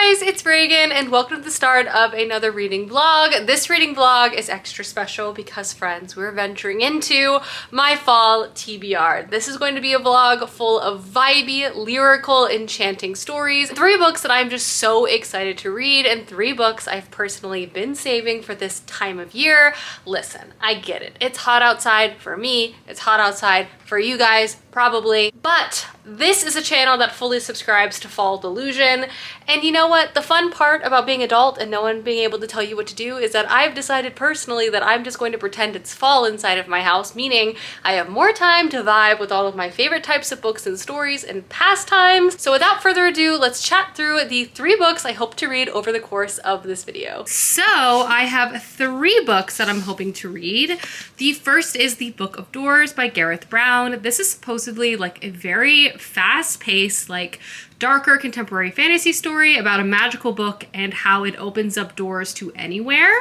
guys, it's Reagan and welcome to the start of another reading vlog. This reading vlog is extra special because, friends, we're venturing into my fall TBR. This is going to be a vlog full of vibey, lyrical, enchanting stories. 3 books that I'm just so excited to read and 3 books I've personally been saving for this time of year. Listen, I get it. It's hot outside for me. It's hot outside for you guys, probably. But this is a channel that fully subscribes to fall delusion. And you know what? The fun part about being adult and no one being able to tell you what to do is that I've decided personally that I'm just going to pretend it's fall inside of my house, meaning I have more time to vibe with all of my favorite types of books and stories and pastimes. So without further ado, let's chat through the 3 books I hope to read over the course of this video. So I have 3 books that I'm hoping to read. The first is The Book of Doors by Gareth Brown. This is supposedly like a very fast-paced, like darker contemporary fantasy story about a magical book and how it opens up doors to anywhere.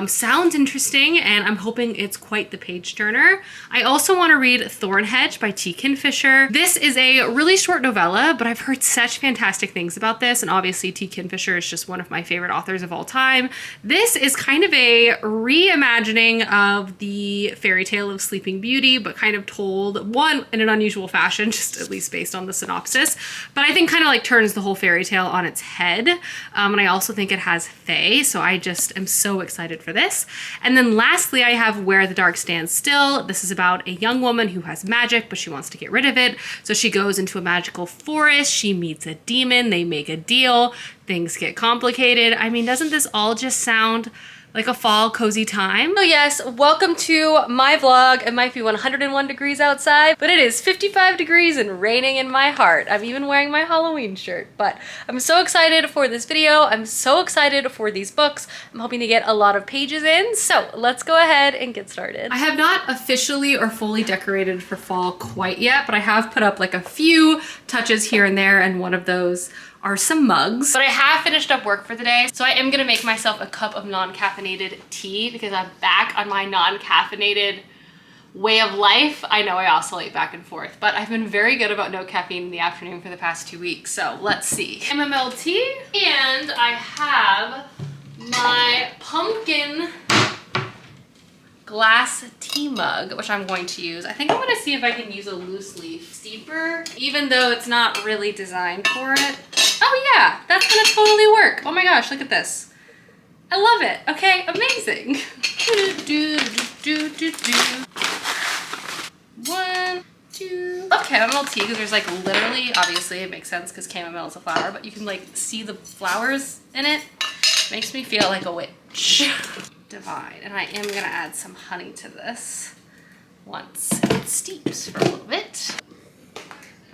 Sounds interesting, and I'm hoping it's quite the page turner. I also want to read Thornhedge by T. Kingfisher. This is a really short novella, but I've heard such fantastic things about this, and obviously T. Kingfisher is just one of my favorite authors of all time. This is kind of a reimagining of the fairy tale of Sleeping Beauty, but kind of told, one, in an unusual fashion, just at least based on the synopsis, but I think kind of like turns the whole fairy tale on its head. And I also think it has fae, so I just am so excited for this. And then lastly, I have Where the Dark Stands Still. This is about a young woman who has magic, but she wants to get rid of it. So she goes into a magical forest, she meets a demon, they make a deal, things get complicated. I mean, doesn't this all just sound like a fall cozy time? So yes, welcome to my vlog. It might be 101 degrees outside, but it is 55 degrees and raining in my heart. I'm even wearing my Halloween shirt, but I'm so excited for this video. I'm so excited for these books. I'm hoping to get a lot of pages in, so let's go ahead and get started. I have not officially or fully decorated for fall quite yet, but I have put up like a few touches here and there, and one of those are some mugs. But I have finished up work for the day, so I am gonna make myself a cup of non-caffeinated tea because I'm back on my non-caffeinated way of life. I know I oscillate back and forth, but I've been very good about no caffeine in the afternoon for the past 2 weeks, so let's see. Chamomile tea, and I have my pumpkin glass tea mug, which I'm going to use. I think I'm gonna see if I can use a loose leaf steeper, even though it's not really designed for it. Oh yeah, that's gonna totally work. Oh my gosh, look at this. I love it. Okay, amazing. 1, 2. Love chamomile tea because there's like literally, obviously it makes sense because chamomile is a flower, but you can like see the flowers in it. Makes me feel like a witch. Divine. And I am gonna add some honey to this once it steeps for a little bit.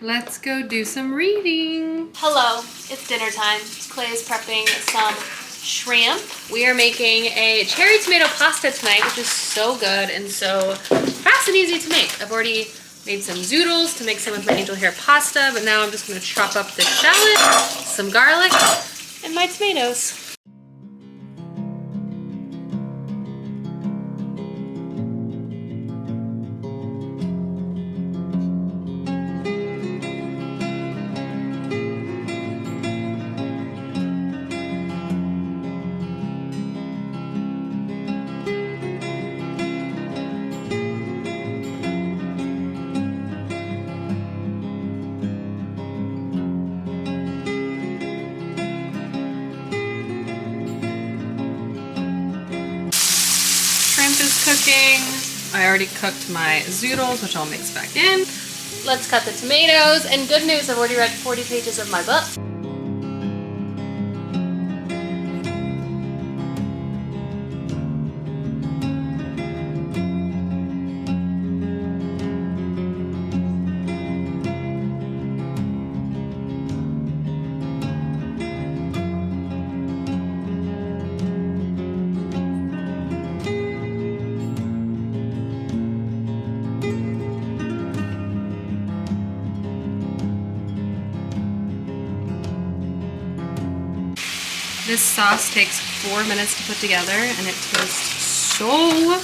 Let's go do some reading. Hello, it's dinner time. Clay is prepping some shrimp. We are making a cherry tomato pasta tonight, which is so good and so fast and easy to make. I've already made some zoodles to mix in with my angel hair pasta, but now I'm just gonna chop up the shallot, some garlic, and my tomatoes. Is cooking. I already cooked my zoodles, which I'll mix back in. Let's cut the tomatoes, and good news, I've already read 40 pages of my book. This sauce takes 4 minutes to put together and it tastes so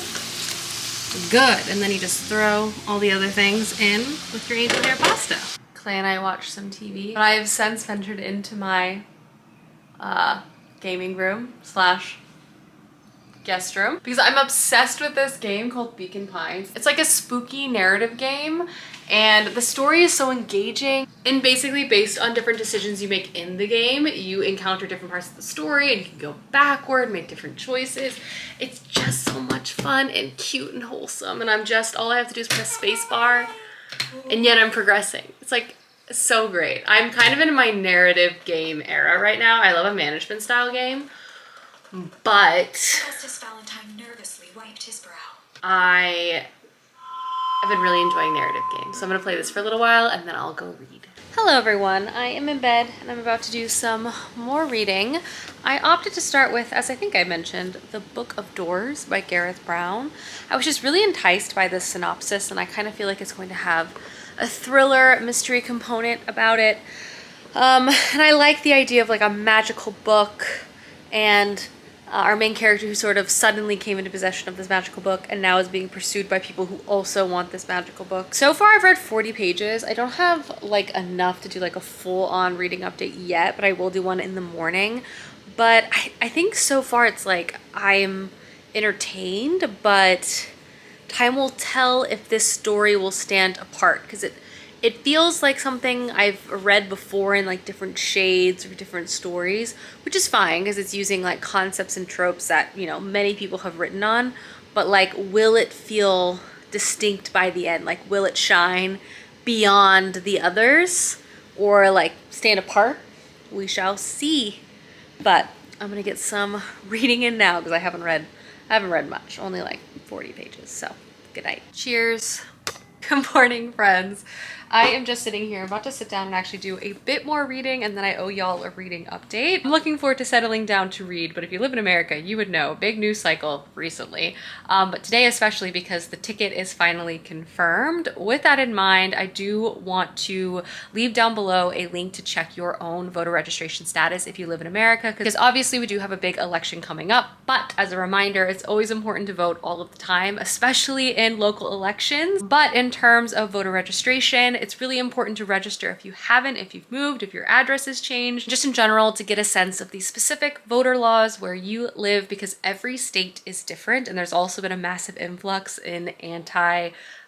good. And then you just throw all the other things in with your angel hair pasta. Clay and I watched some TV, but I have since ventured into my gaming room slash guest room because I'm obsessed with this game called Beacon Pines. It's like a spooky narrative game and the story is so engaging and basically based on different decisions you make in the game, you encounter different parts of the story and you can go backward, make different choices. It's just so much fun and cute and wholesome and all I have to do is press space bar and yet I'm progressing. It's like so great. I'm kind of in my narrative game era right now. I love a management style game. But Justice Valentine nervously wiped his brow. I've been really enjoying narrative games. So I'm gonna play this for a little while and then I'll go read. Hello everyone, I am in bed and I'm about to do some more reading. I opted to start with, as I think I mentioned, The Book of Doors by Gareth Brown. I was just really enticed by this synopsis and I kind of feel like it's going to have a thriller mystery component about it. And I like the idea of like a magical book and our main character who sort of suddenly came into possession of this magical book and now is being pursued by people who also want this magical book. So far I've read 40 pages. I don't have like enough to do like a full-on reading update yet, but I will do one in the morning. But I think so far it's like I'm entertained, but time will tell if this story will stand apart because it feels like something I've read before in like different shades or different stories, which is fine because it's using like concepts and tropes that, you know, many people have written on, but like, will it feel distinct by the end? Like, will it shine beyond the others or like stand apart? We shall see. But I'm gonna get some reading in now because I haven't read much, only like 40 pages. So good night. Cheers. Good morning, friends. I am just sitting here, about to sit down and actually do a bit more reading, and then I owe y'all a reading update. I'm looking forward to settling down to read, but if you live in America, you would know, big news cycle recently. But today especially because the ticket is finally confirmed. With that in mind, I do want to leave down below a link to check your own voter registration status if you live in America, because obviously we do have a big election coming up, but as a reminder, it's always important to vote all of the time, especially in local elections. But in terms of voter registration, it's really important to register if you haven't, if you've moved, if your address has changed, just in general to get a sense of the specific voter laws where you live because every state is different. And there's also been a massive influx in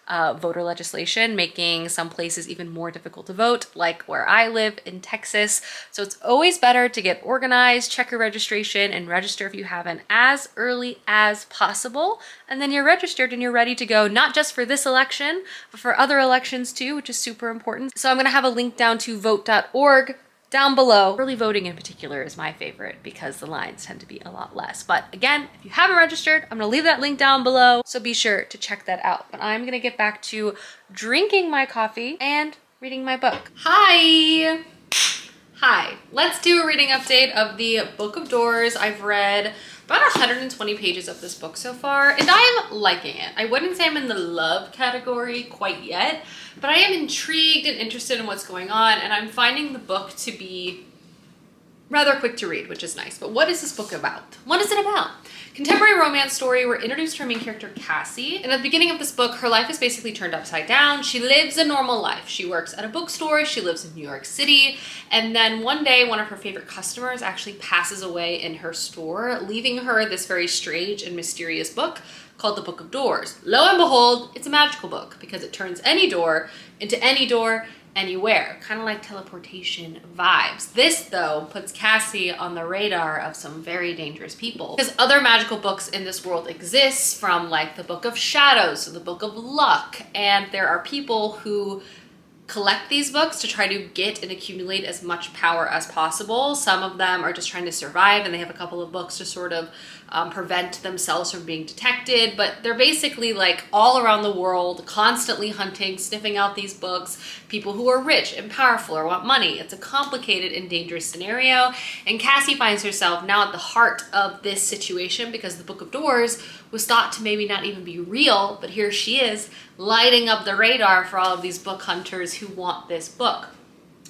voter legislation, making some places even more difficult to vote, like where I live in Texas. So it's always better to get organized, check your registration, and register if you haven't as early as possible. And then you're registered and you're ready to go, not just for this election, but for other elections too, which is super important. So I'm gonna have a link down to vote.org down below. Early voting in particular is my favorite because the lines tend to be a lot less. But again, if you haven't registered, I'm gonna leave that link down below, so be sure to check that out. But I'm gonna get back to drinking my coffee and reading my book. Hi! Hi, let's do a reading update of the Book of Doors. I've read about 120 pages of this book so far, and I'm liking it. I wouldn't say I'm in the love category quite yet, but I am intrigued and interested in what's going on, and I'm finding the book to be rather quick to read, which is nice. But what is this book about? What is it about? Contemporary romance story. We're introduced to our main character, Cassie. And at the beginning of this book, her life is basically turned upside down. She lives a normal life. She works at a bookstore. She lives in New York City. And then one day, one of her favorite customers actually passes away in her store, leaving her this very strange and mysterious book called The Book of Doors. Lo and behold, it's a magical book because it turns any door into any door anywhere, kind of like teleportation vibes. This though puts Cassie on the radar of some very dangerous people because other magical books in this world exist, from like the Book of Shadows to the Book of Luck, and there are people who collect these books to try to get and accumulate as much power as possible. Some of them are just trying to survive and they have a couple of books to sort of prevent themselves from being detected, but they're basically like all around the world, constantly hunting, sniffing out these books, people who are rich and powerful or want money. It's a complicated and dangerous scenario, and Cassie finds herself now at the heart of this situation because the Book of Doors was thought to maybe not even be real, but here she is lighting up the radar for all of these book hunters who want this book.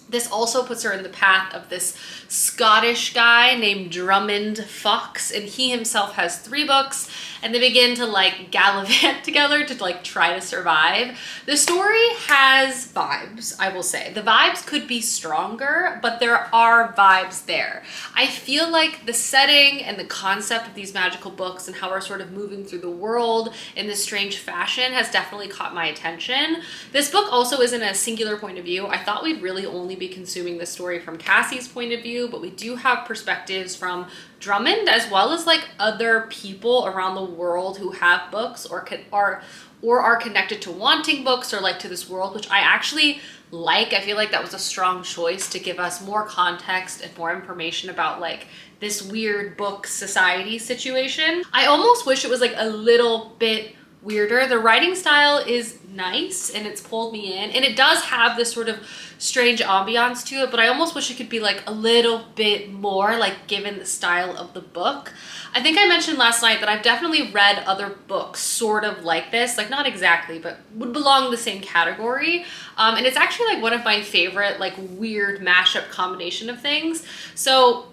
This also puts her in the path of this Scottish guy named Drummond Fox, and he himself has 3 books, and they begin to like gallivant together to like try to survive. The story has vibes, I will say. The vibes could be stronger, but there are vibes there. I feel like the setting and the concept of these magical books and how we're sort of moving through the world in this strange fashion has definitely caught my attention. This book also isn't a singular point of view. I thought we'd really only be consuming this story from Cassie's point of view, but we do have perspectives from Drummond as well as like other people around the world who have books or are connected to wanting books or like to this world, which I actually like. I feel like that was a strong choice to give us more context and more information about like this weird book society situation. I almost wish it was like a little bit weirder. The writing style is nice and it's pulled me in, and it does have this sort of strange ambiance to it, but I almost wish it could be like a little bit more like given the style of the book. I think I mentioned last night that I've definitely read other books sort of like this, like not exactly, but would belong in the same category. And it's actually like one of my favorite like weird mashup combination of things. So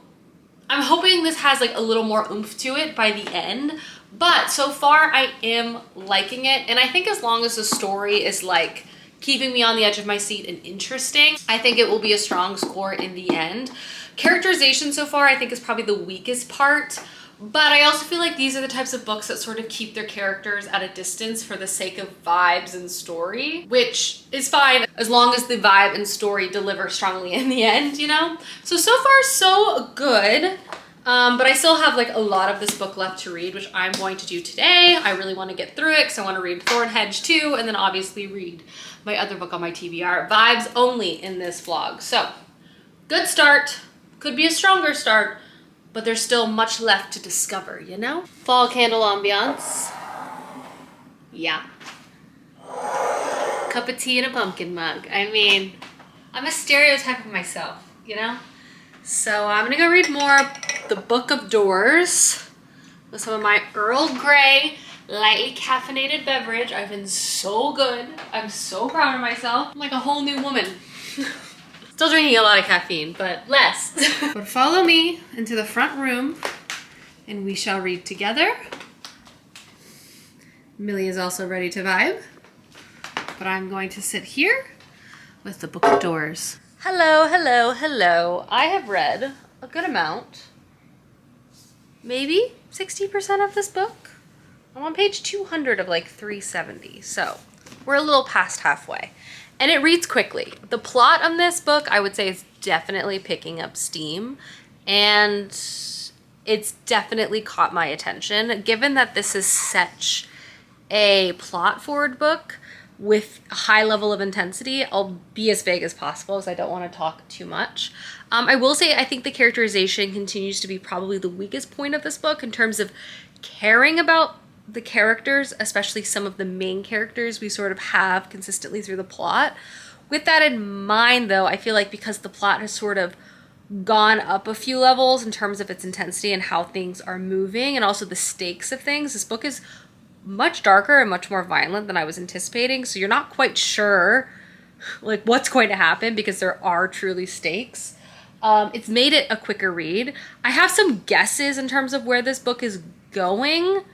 I'm hoping this has like a little more oomph to it by the end. But so far I am liking it. And I think as long as the story is like keeping me on the edge of my seat and interesting, I think it will be a strong score in the end. Characterization so far I think is probably the weakest part. But I also feel like these are the types of books that sort of keep their characters at a distance for the sake of vibes and story, which is fine as long as the vibe and story deliver strongly in the end, you know? So far so good. But I still have like a lot of this book left to read, which I'm going to do today. I really want to get through it because I want to read Thornhedge too, and then obviously read my other book on my TBR. Vibes only in this vlog. So good start, could be a stronger start, but there's still much left to discover, you know? Fall candle ambiance. Yeah. Cup of tea in a pumpkin mug. I mean, I'm a stereotype of myself, you know? So I'm gonna go read more The Book of Doors with some of my Earl Grey lightly caffeinated beverage. I've been so good. I'm so proud of myself. I'm like a whole new woman. Still drinking a lot of caffeine, but less. But follow me into the front room and we shall read together. Millie is also ready to vibe, but I'm going to sit here with The Book of Doors. Hello, hello, hello. I have read a good amount, maybe 60% of this book. I'm on page 200 of like 370, so we're a little past halfway. And it reads quickly. The plot on this book, I would say, is definitely picking up steam, and it's definitely caught my attention. Given that this is such a plot-forward book with a high level of intensity, I'll be as vague as possible as I don't want to talk too much. I will say I think the characterization continues to be probably the weakest point of this book in terms of caring about the characters, especially some of the main characters we sort of have consistently through the plot. With that in mind, though, I feel like because the plot has sort of gone up a few levels in terms of its intensity and how things are moving and also the stakes of things, this book is much darker and much more violent than I was anticipating. So you're not quite sure like what's going to happen because there are truly stakes. It's made it a quicker read. I have some guesses in terms of where this book is going,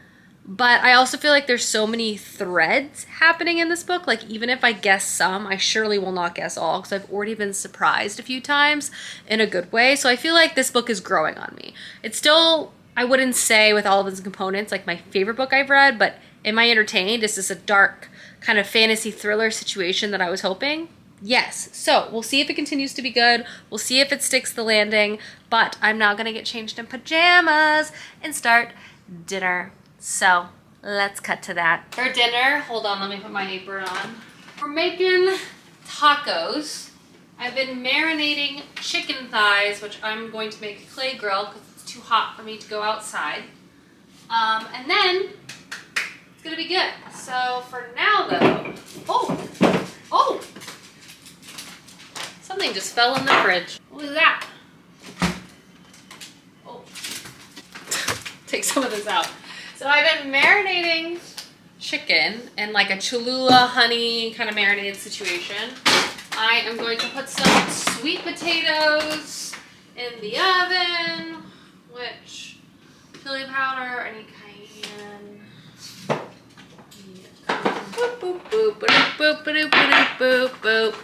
but I also feel like there's so many threads happening in this book. Like even if I guess some, I surely will not guess all because I've already been surprised a few times in a good way. So I feel like this book is growing on me. It's still, I wouldn't say with all of its components, like my favorite book I've read, but am I entertained? Is this a dark kind of fantasy thriller situation that I was hoping? Yes. So we'll see if it continues to be good. We'll see if it sticks the landing, but I'm now going to get changed in pajamas and start dinner. So let's cut to that. For dinner, hold on, let me put my apron on. We're making tacos. I've been marinating chicken thighs, which I'm going to make a clay grill because it's too hot for me to go outside. And then it's gonna be good. So for now though, oh, something just fell in the fridge. What was that? Oh, take some of this out. So I've been marinating chicken in like a Cholula honey kind of marinated situation. I am going to put some sweet potatoes in the oven, which chili powder, I need And boop, boop, boop, boop, boop, boop, boop, boop, boop.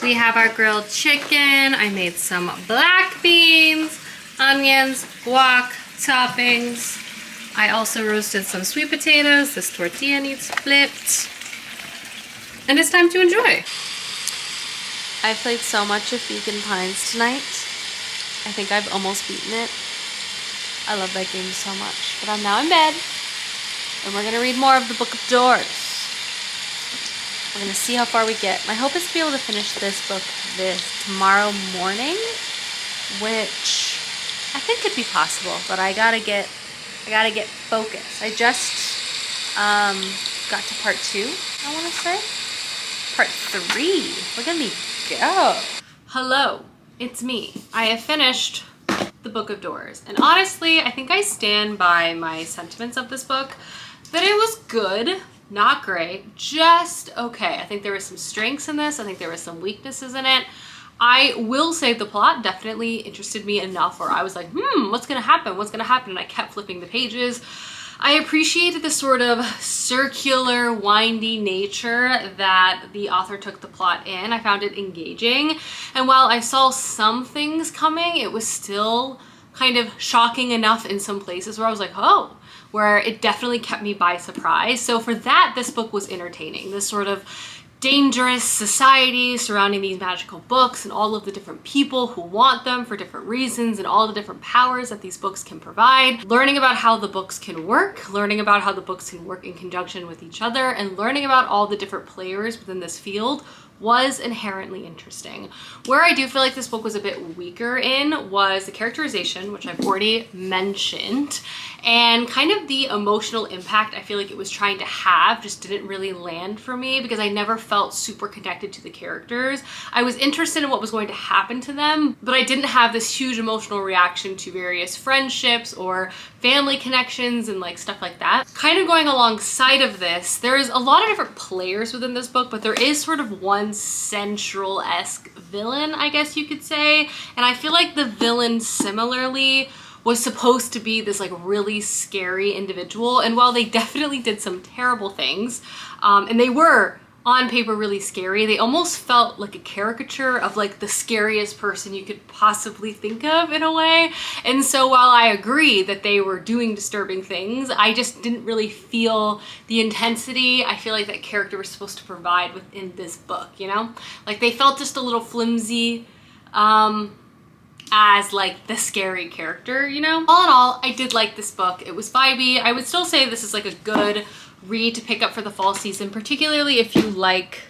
We have our grilled chicken. I made some black beans, onions, guac, toppings. I also roasted some sweet potatoes. This tortilla needs flipped. And it's time to enjoy. I played so much of Vegan Pines tonight. I think I've almost beaten it. I love that game so much. But I'm now in bed, and we're gonna read more of the Book of Doors. We're gonna see how far we get. My hope is to be able to finish this book tomorrow morning, which I think could be possible, but I gotta get focused. I just got to part 2, I wanna say. Part 3. Look at me go. Hello, it's me. I have finished the Book of Doors, and honestly, I think I stand by my sentiments of this book, that it was good. Not great, just okay. I think there were some strengths in this. I think there were some weaknesses in it. I will say the plot definitely interested me enough where I was like, what's gonna happen? What's gonna happen? And I kept flipping the pages. I appreciated the sort of circular, windy nature that the author took the plot in. I found it engaging. And while I saw some things coming, it was still kind of shocking enough in some places where I was like, oh, where it definitely kept me by surprise. So for that, this book was entertaining. This sort of dangerous society surrounding these magical books and all of the different people who want them for different reasons and all the different powers that these books can provide. Learning about how the books can work, learning about how the books can work in conjunction with each other, and learning about all the different players within this field was inherently interesting. Where I do feel like this book was a bit weaker in was the characterization, which I've already mentioned, and kind of the emotional impact I feel like it was trying to have just didn't really land for me because I never felt super connected to the characters. I was interested in what was going to happen to them, but I didn't have this huge emotional reaction to various friendships or family connections and like stuff like that. Kind of going alongside of this, there's a lot of different players within this book, but there is sort of one central-esque villain, I guess you could say. And I feel like the villain similarly was supposed to be this like really scary individual. And while they definitely did some terrible things, and they were on paper really scary, they almost felt like a caricature of like the scariest person you could possibly think of in a way. And so while I agree that they were doing disturbing things, I just didn't really feel the intensity I feel like that character was supposed to provide within this book, you know? Like they felt just a little flimsy as like the scary character, you know? All in all, I did like this book. It was vibey. I would still say this is like a good read to pick up for the fall season, particularly if you like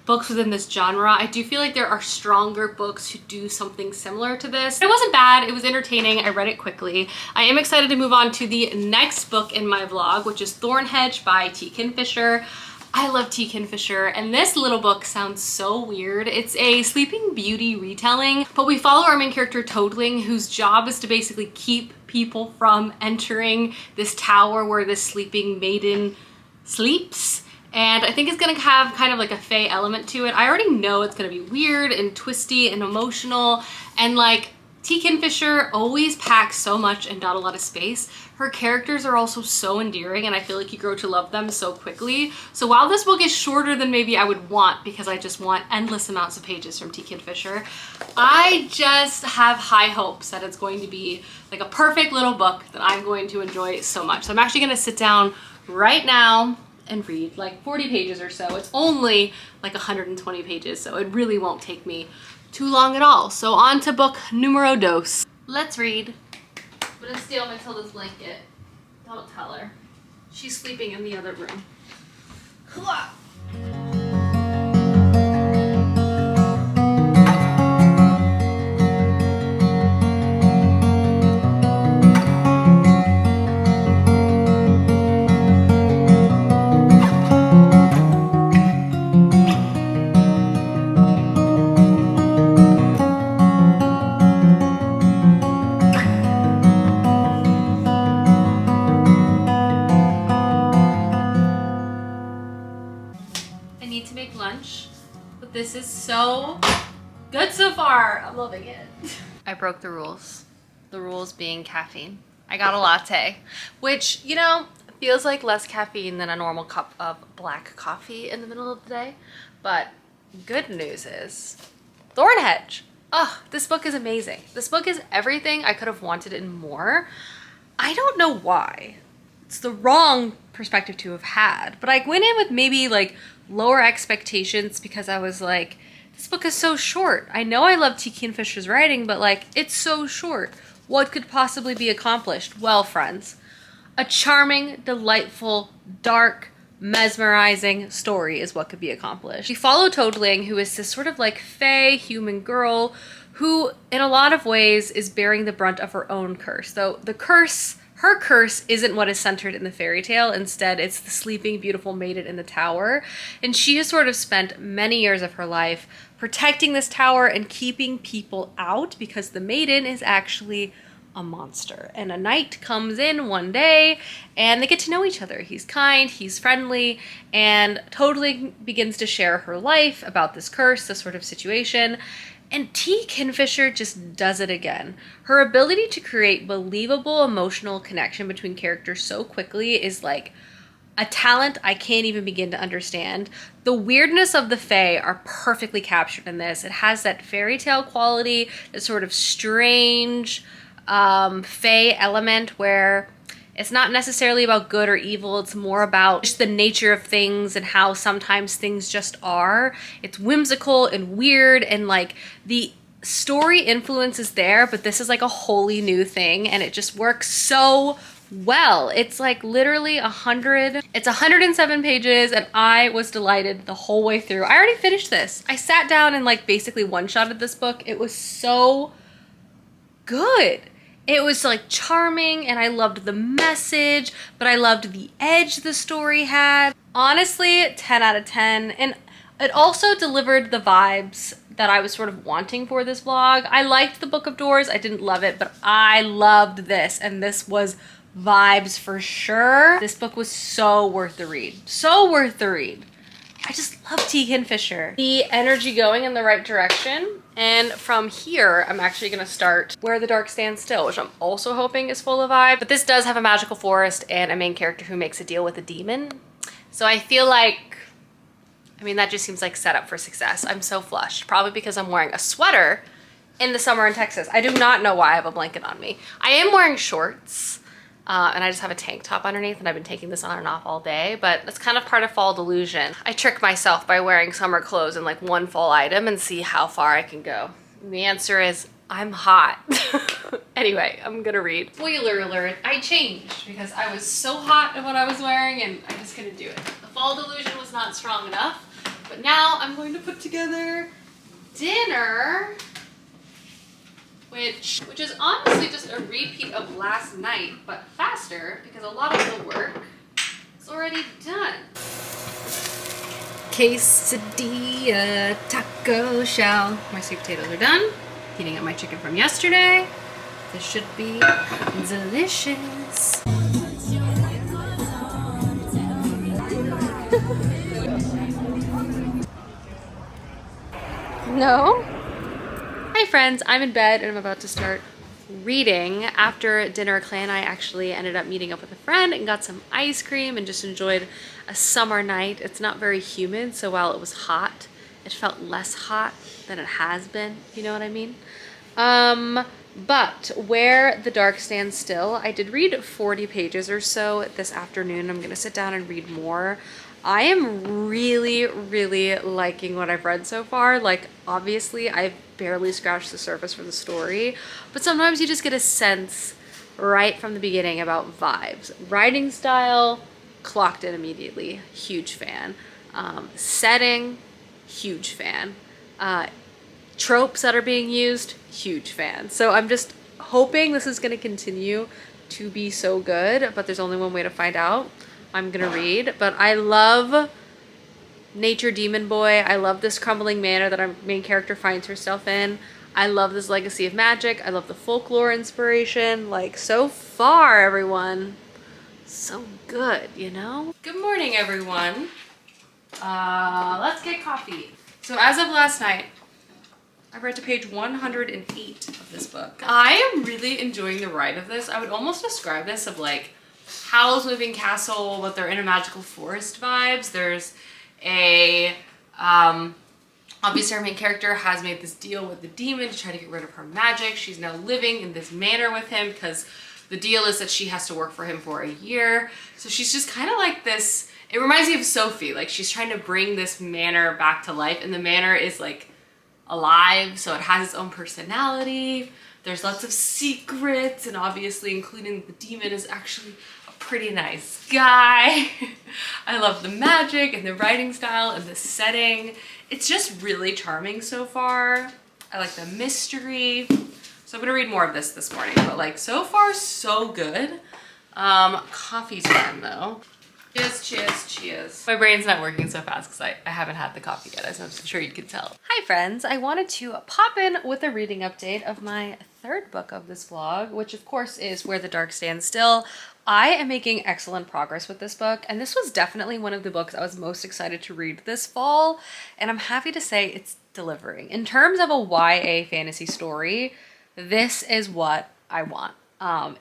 books within this genre. I do feel like there are stronger books who do something similar to this. It wasn't bad, it was entertaining, I read it quickly. I am excited to move on to the next book in my vlog, which is Thornhedge by T. Kingfisher. I love T. Kingfisher, and this little book sounds so weird. It's a Sleeping Beauty retelling, but we follow our main character Toadling, whose job is to basically keep people from entering this tower where this sleeping maiden sleeps. And I think it's gonna have kind of like a fae element to it. I already know it's gonna be weird and twisty and emotional, and like T. Kingfisher always packs so much and not a lot of space. Her characters are also so endearing, and I feel like you grow to love them so quickly. So while this book is shorter than maybe I would want, because I just want endless amounts of pages from T. Kingfisher, I just have high hopes that it's going to be like a perfect little book that I'm going to enjoy so much. So I'm actually gonna sit down right now and read like 40 pages or so. It's only like 120 pages, so it really won't take me too long at all. So on to book numero dos. Let's read. I'm gonna steal Matilda's blanket. Don't tell her. She's sleeping in the other room. Hooah! This is so good so far. I'm loving it. I broke the rules. The rules being caffeine. I got a latte, which, you know, feels like less caffeine than a normal cup of black coffee in the middle of the day. But good news is Thornhedge. Oh, this book is amazing. This book is everything I could have wanted and more. I don't know why. It's the wrong perspective to have had, but I went in with maybe like lower expectations because I was like, this book is so short. I know I love T. Kingfisher's writing, but like, it's so short. What could possibly be accomplished? Well, friends, a charming, delightful, dark, mesmerizing story is what could be accomplished. We follow Toadling, who is this sort of like fey human girl who in a lot of ways is bearing the brunt of her own curse. Though the curse, her curse, isn't what is centered in the fairy tale. Instead, it's the sleeping beautiful maiden in the tower. And she has sort of spent many years of her life protecting this tower and keeping people out because the maiden is actually a monster. And a knight comes in one day and they get to know each other. He's kind, he's friendly, and Toadling begins to share her life about this curse, this sort of situation. And T. Kingfisher just does it again. Her ability to create believable emotional connection between characters so quickly is like a talent I can't even begin to understand. The weirdness of the Fae are perfectly captured in this. It has that fairy tale quality, that sort of strange Fae element where it's not necessarily about good or evil. It's more about just the nature of things and how sometimes things just are. It's whimsical and weird, and like the story influence is there, but this is like a wholly new thing and it just works so well. It's like literally 107 pages and I was delighted the whole way through. I already finished this. I sat down and like basically one-shotted this book. It was so good. It was like charming and I loved the message, but I loved the edge the story had. Honestly, 10 out of 10. And it also delivered the vibes that I was sort of wanting for this vlog. I liked the Book of Doors. I didn't love it, but I loved this, and this was vibes for sure. This book was so worth the read. So worth the read. I just love T. Kingfisher. The energy going in the right direction. And from here, I'm actually gonna start Where the Dark Stands Still, which I'm also hoping is full of vibe. But this does have a magical forest and a main character who makes a deal with a demon. So I feel like, I mean, that just seems like set up for success. I'm so flushed, probably because I'm wearing a sweater in the summer in Texas. I do not know why I have a blanket on me. I am wearing shorts. And I just have a tank top underneath, and I've been taking this on and off all day, but that's kind of part of fall delusion. I trick myself by wearing summer clothes in like one fall item and see how far I can go. And the answer is I'm hot. Anyway, I'm gonna read. Spoiler alert, I changed because I was so hot in what I was wearing and I just couldn't do it. The fall delusion was not strong enough, but now I'm going to put together dinner, which is honestly just a repeat of last night, but faster because a lot of the work is already done. Quesadilla taco shell. My sweet potatoes are done. Heating up my chicken from yesterday. This should be delicious. No? Hi friends, I'm in bed and I'm about to start reading. After dinner, Clay and I actually ended up meeting up with a friend and got some ice cream and just enjoyed a summer night. It's not very humid, so while it was hot, it felt less hot than it has been, you know what I mean? But Where the Dark Stands Still, I did read 40 pages or so this afternoon. I'm gonna sit down and read more. I am really, really liking what I've read so far. Like, obviously, I've barely scratched the surface for the story, but sometimes you just get a sense right from the beginning about vibes. Writing style, clocked in immediately, huge fan. Setting, huge fan. Tropes that are being used, huge fan. So I'm just hoping this is gonna continue to be so good, but there's only one way to find out. I'm gonna read, but I love Nature Demon Boy. I love this crumbling manor that our main character finds herself in. I love this legacy of magic. I love the folklore inspiration. Like, so far, everyone, so good, you know? Good morning, everyone. Let's get coffee. So as of last night, I read to page 108 of this book. I am really enjoying the ride of this. I would almost describe this of like Howl's Moving Castle, but they're in a magical forest vibes. There's a, obviously our main character has made this deal with the demon to try to get rid of her magic. She's now living in this manor with him because the deal is that she has to work for him for a year. So she's just kind of like this, it reminds me of Sophie. Like she's trying to bring this manor back to life, and the manor is like alive, so it has its own personality. There's lots of secrets, and obviously including the demon is actually a pretty nice guy. I love the magic and the writing style and the setting. It's just really charming so far. I like the mystery. So I'm gonna read more of this morning, but like so far so good. Coffee time though. Cheers, cheers, cheers. My brain's not working so fast because I haven't had the coffee yet, as I'm sure you can tell. Hi friends, I wanted to pop in with a reading update of my third book of this vlog, which of course is Where the Dark Stands Still. I am making excellent progress with this book, and this was definitely one of the books I was most excited to read this fall, and I'm happy to say it's delivering. In terms of a YA fantasy story, this is what I want.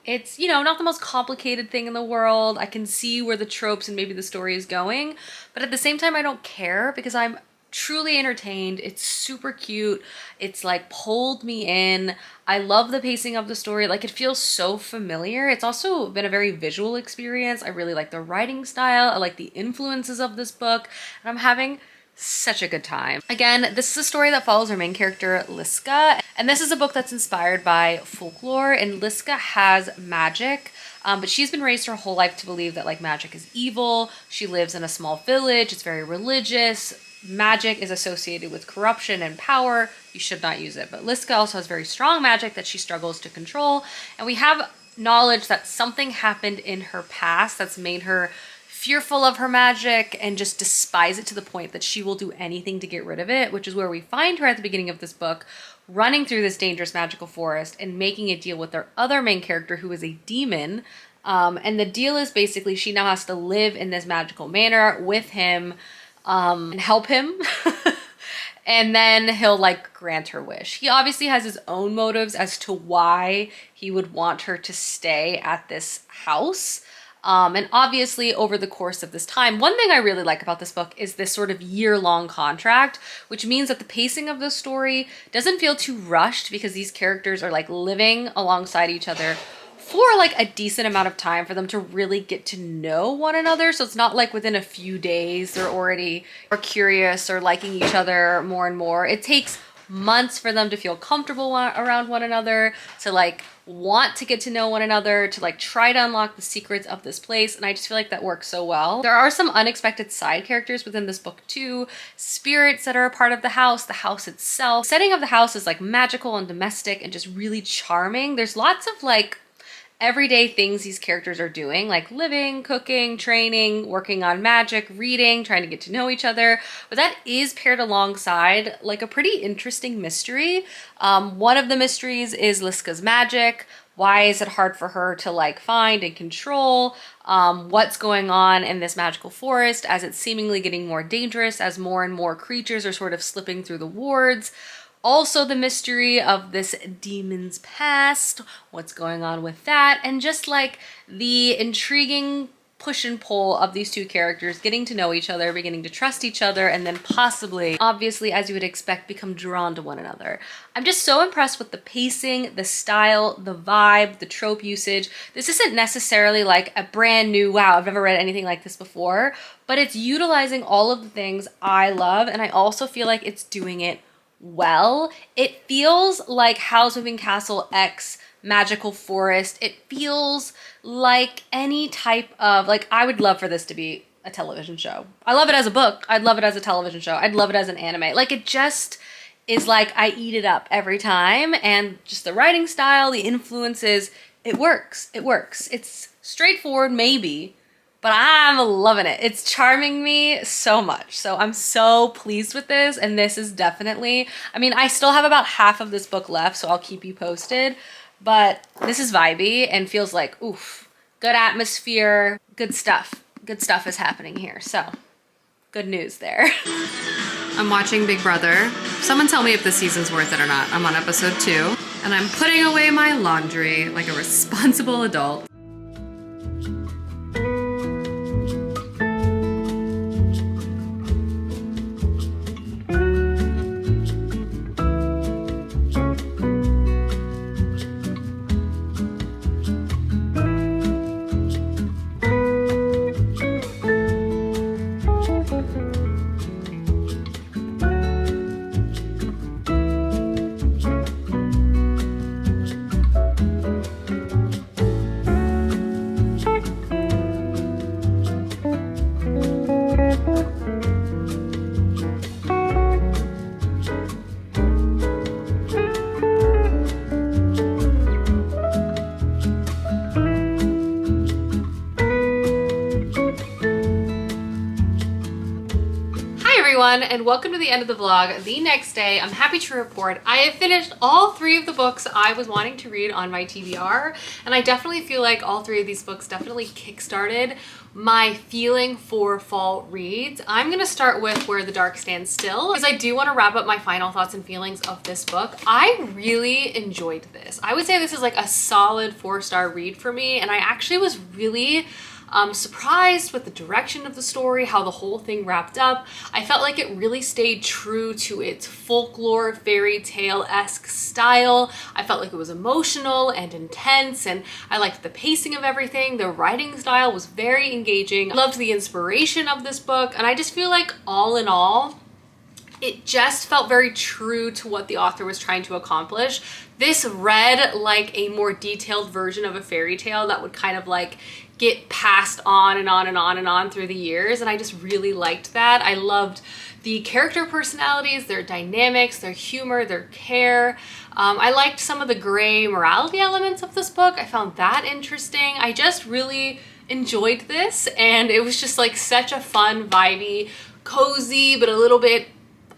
It's, you know, not the most complicated thing in the world. I can see where the tropes and maybe the story is going, but at the same time I don't care because I'm truly entertained. It's super cute. It's like pulled me in. I love the pacing of the story. Like it feels so familiar. It's also been a very visual experience. I really like the writing style. I like the influences of this book, and I'm having such a good time. Again, this is a story that follows our main character, Liska, and this is a book that's inspired by folklore, and Liska has magic, but she's been raised her whole life to believe that like magic is evil. She lives in a small village. It's very religious. Magic is associated with corruption and power. You should not use it. But Liska also has very strong magic that she struggles to control, and we have knowledge that something happened in her past that's made her fearful of her magic and just despise it to the point that she will do anything to get rid of it, which is where we find her at the beginning of this book, running through this dangerous magical forest and making a deal with their other main character, who is a demon. And the deal is basically she now has to live in this magical manor with him and help him. And then he'll like grant her wish. He obviously has his own motives as to why he would want her to stay at this house. And obviously over the course of this time, one thing I really like about this book is this sort of year-long contract, which means that the pacing of the story doesn't feel too rushed because these characters are like living alongside each other for like a decent amount of time for them to really get to know one another. So it's not like within a few days they're already curious or liking each other more and more. It takes months for them to feel comfortable around one another, to like want to get to know one another, to like try to unlock the secrets of this place. And I just feel like that works so well. There are some unexpected side characters within this book too, spirits that are a part of the house itself. The setting of the house is like magical and domestic and just really charming. There's lots of like everyday things these characters are doing, like living, cooking, training, working on magic, reading, trying to get to know each other. But that is paired alongside like a pretty interesting mystery. One of the mysteries is Liska's magic. Why is it hard for her to like find and control? What's going on in this magical forest as it's seemingly getting more dangerous as more and more creatures are sort of slipping through the wards? Also the mystery of this demon's past, what's going on with that, and just like the intriguing push and pull of these two characters getting to know each other, beginning to trust each other, and then possibly, obviously, as you would expect, become drawn to one another. I'm just so impressed with the pacing, the style, the vibe, the trope usage. This isn't necessarily like a brand new, wow, I've never read anything like this before, but it's utilizing all of the things I love, and I also feel like it's doing it well. It feels like Howl's Moving Castle X Magical Forest. It feels like any type of, like, I would love for this to be a television show. I love it as a book. I'd love it as a television show. I'd love it as an anime. Like, it just is like I eat it up every time, and just the writing style, the influences, it works. It works. It's straightforward, maybe, but I'm loving it. It's charming me so much. So I'm so pleased with this. And this is definitely, I mean, I still have about half of this book left, so I'll keep you posted. But this is vibey and feels like, oof, good atmosphere, good stuff. Good stuff is happening here. So good news there. I'm watching Big Brother. Someone tell me if this season's worth it or not. I'm on episode 2, and I'm putting away my laundry like a responsible adult. And welcome to the end of the vlog. The next day, I'm happy to report I have finished all 3 of the books I was wanting to read on my TBR, and I definitely feel like all 3 of these books definitely kickstarted my feeling for fall reads. I'm gonna start with Where the Dark Stands Still, because I do want to wrap up my final thoughts and feelings of this book. I really enjoyed this. I would say this is like a solid 4-star read for me, and I actually was really surprised with the direction of the story, how the whole thing wrapped up. I felt like it really stayed true to its folklore, fairy tale-esque style. I felt like it was emotional and intense, and I liked the pacing of everything. The writing style was very engaging. I loved the inspiration of this book, and I just feel like all in all, it just felt very true to what the author was trying to accomplish. This read like a more detailed version of a fairy tale that would kind of like get passed on and on and on and on through the years, and I just really liked that. I loved the character personalities, their dynamics, their humor, their care. I liked some of the gray morality elements of this book. I found that interesting. I just really enjoyed this, and it was just like such a fun, vibey, cozy, but a little bit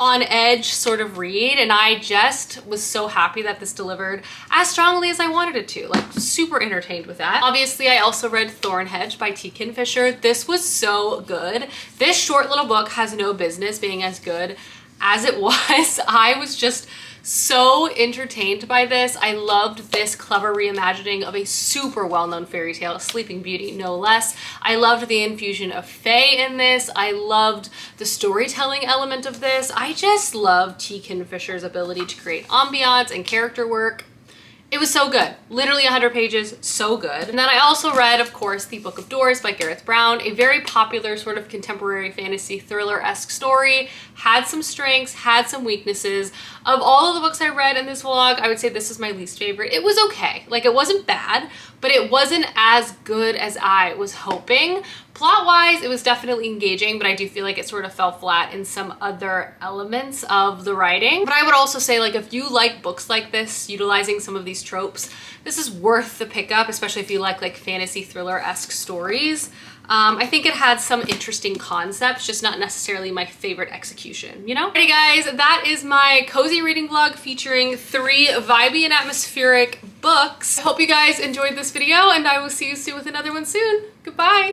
on edge sort of read, and I just was so happy that this delivered as strongly as I wanted it to. Like, super entertained with that. Obviously, I also read Thornhedge by T. Kingfisher. This was so good. This short little book has no business being as good as it was. I was just so entertained by this. I loved this clever reimagining of a super well-known fairy tale, Sleeping Beauty, no less. I loved the infusion of fae in this. I loved the storytelling element of this. I just love T. Kingfisher's ability to create ambiance and character work. It was so good. Literally 100 pages, so good. And then I also read, of course, The Book of Doors by Gareth Brown, a very popular sort of contemporary fantasy thriller-esque story. Had some strengths, had some weaknesses. Of all of the books I read in this vlog, I would say this is my least favorite. It was okay. Like, it wasn't bad, but it wasn't as good as I was hoping. Plot-wise, it was definitely engaging, but I do feel like it sort of fell flat in some other elements of the writing. But I would also say, like, if you like books like this, utilizing some of these tropes, this is worth the pickup, especially if you like fantasy thriller-esque stories. I think it had some interesting concepts, just not necessarily my favorite execution, you know? Alrighty guys, that is my cozy reading vlog featuring 3 vibey and atmospheric books. I hope you guys enjoyed this video, and I will see you soon with another one soon. Goodbye!